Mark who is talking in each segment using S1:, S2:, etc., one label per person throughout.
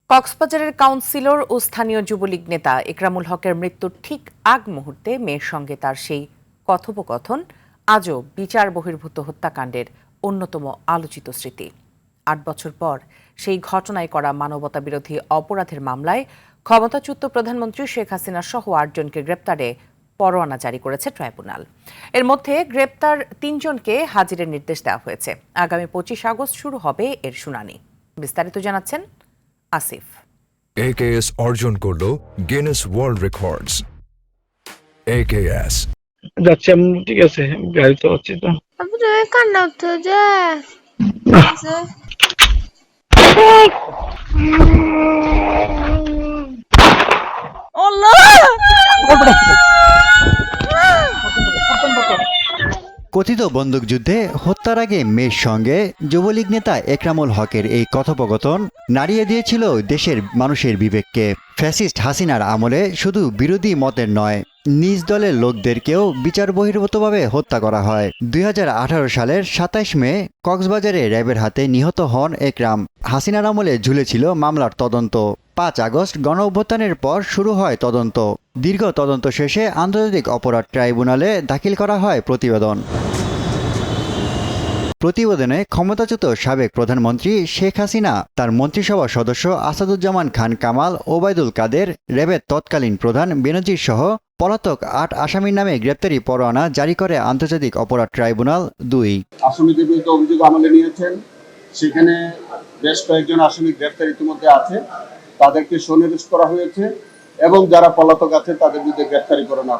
S1: কক্সবাজারের কাউন্সিলর ও স্থানীয় যুবলীগ নেতা একরামুল হকের মৃত্যুর ঠিক আগ মুহূর্তে মেয়ের সঙ্গে তার সেই কথোপকথন আজও বিচার বহির্ভূত হত্যাকাণ্ডের অন্যতম আলোচিত স্মৃতি। ৮ বছর পর সেই ঘটনায় করা মানবতা বিরোধী অপরাধের মামলায় ক্ষমতাচ্যুত প্রধানমন্ত্রী শেখ হাসিনা সহ ৮ জনকে গ্রেপ্তারে পরোয়ানা জারি করেছে ট্রাইব্যুনাল। এর মধ্যে গ্রেপ্তার ৩ জনকে হাজিরের নির্দেশ দেওয়া হয়েছে। আগামী ২৫ আগস্ট শুরু হবে এর শুনানি। বিস্তারিত জানাচ্ছেন আসিফ।
S2: AKS অর্জন করল গিনেস ওয়ার্ল্ড রেকর্ডস। AKS
S3: যাচ্ছি আমি, ঠিক আছে, গাড়িতে হচ্ছি তো।
S4: কান্না উঠতো যে
S5: কথিত বন্দুকযুদ্ধে হত্যার আগে মেয়ের সঙ্গে যুবলীগ নেতা একরামুল হকের এই কথোপকথন নাড়িয়ে দিয়েছিল দেশের মানুষের বিবেককে। ফ্যাসিস্ট হাসিনার আমলে শুধু বিরোধী মতের নয়, নিজ দলের লোকদেরকেও বিচার বহির্ভূতভাবে হত্যা করা হয়। ২০১৮ সালের ২৭ মে কক্সবাজারে র্যাবের হাতে নিহত হন একরাম। হাসিনার আমলে ঝুলেছিল মামলার তদন্ত। ৫ আগস্ট গণঅভ্যুত্থানের পর শুরু হয় তদন্ত। দীর্ঘ তদন্ত শেষে আন্তর্জাতিক অপরাধ ট্রাইব্যুনালে দাখিল করা হয় প্রতিবেদন। প্রতিবেদনে ক্ষমতাচ্যুত সাবেক প্রধানমন্ত্রী শেখ হাসিনা, তার মন্ত্রিসভা সদস্য আসাদুজ্জামান খান কামাল, ওবায়দুল কাদের, র্যাবের তৎকালীন প্রধান বেনজির সহ পলাতক ৮ আসামির নামে গ্রেপ্তারি পরোয়ানা জারি করে আন্তর্জাতিক অপরাধ ট্রাইব্যুনাল ২।
S6: আসামিদের বিরুদ্ধে অভিযোগ আমলে নিয়েছেন, সেখানে বেশ কয়েকজন আসামি গ্রেপ্তার ইতিমধ্যে আছে, তাদেরকে সন্নিবেশ করা হয়েছে এবং যারা পলাতক আছে তাদের বিরুদ্ধে গ্রেপ্তারি পরোয়ানা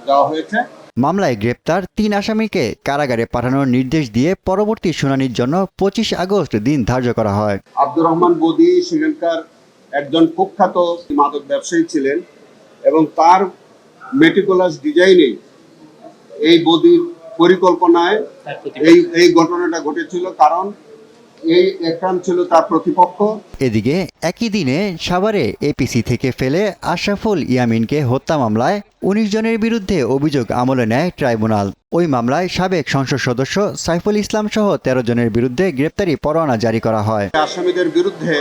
S6: দেওয়া হয়েছে।
S5: মামলায় গ্রেপ্তার ৩ আসামিকে কারাগারে পাঠানোর নির্দেশ দিয়ে পরবর্তী শুনানির জন্য ২৫ আগস্ট দিন ধার্য করা হয়।
S6: আব্দুর রহমান বদি সেখানকার একজন কুখ্যাত মাদক ব্যবসায়ী ছিলেন এবং তার মেটিকুলাস ডিজাইনে এই বদির পরিকল্পনায় এই ঘটনাটা ঘটেছিল, কারণ এই একরাম ছিল তার প্রতিপক্ষ।
S5: এদিকে একই দিনে সাভারে এপিসি থেকে ফেলে আশরাফুল ইয়ামিনকে হত্যা মামলায় ১৯ জনের বিরুদ্ধে অভিযোগ আমলে নেয় ট্রাইব্যুনাল। ওই মামলায় সাবেক সংসদ সদস্য সাইফুল ইসলাম সহ ১৩ জনের বিরুদ্ধে গ্রেপ্তারি পরোয়ানা জারি করা হয়।
S6: আসামিদের বিরুদ্ধে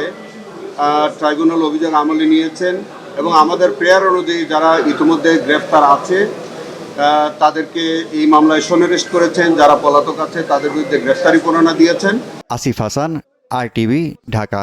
S6: ট্রাইব্যুনাল অভিযোগ আমলে নিয়েছেন এবং আমাদের প্রেয়ার অনুযায়ী যারা ইতিমধ্যে গ্রেপ্তার আছে তাদেরকে এই মামলায় সন্নিবেশ করেছেন, যারা পলাতক আছে তাদের বিরুদ্ধে গ্রেপ্তারি পরোয়ানা দিয়েছেন।
S5: আসিফ হাসান, RTV, ঢাকা।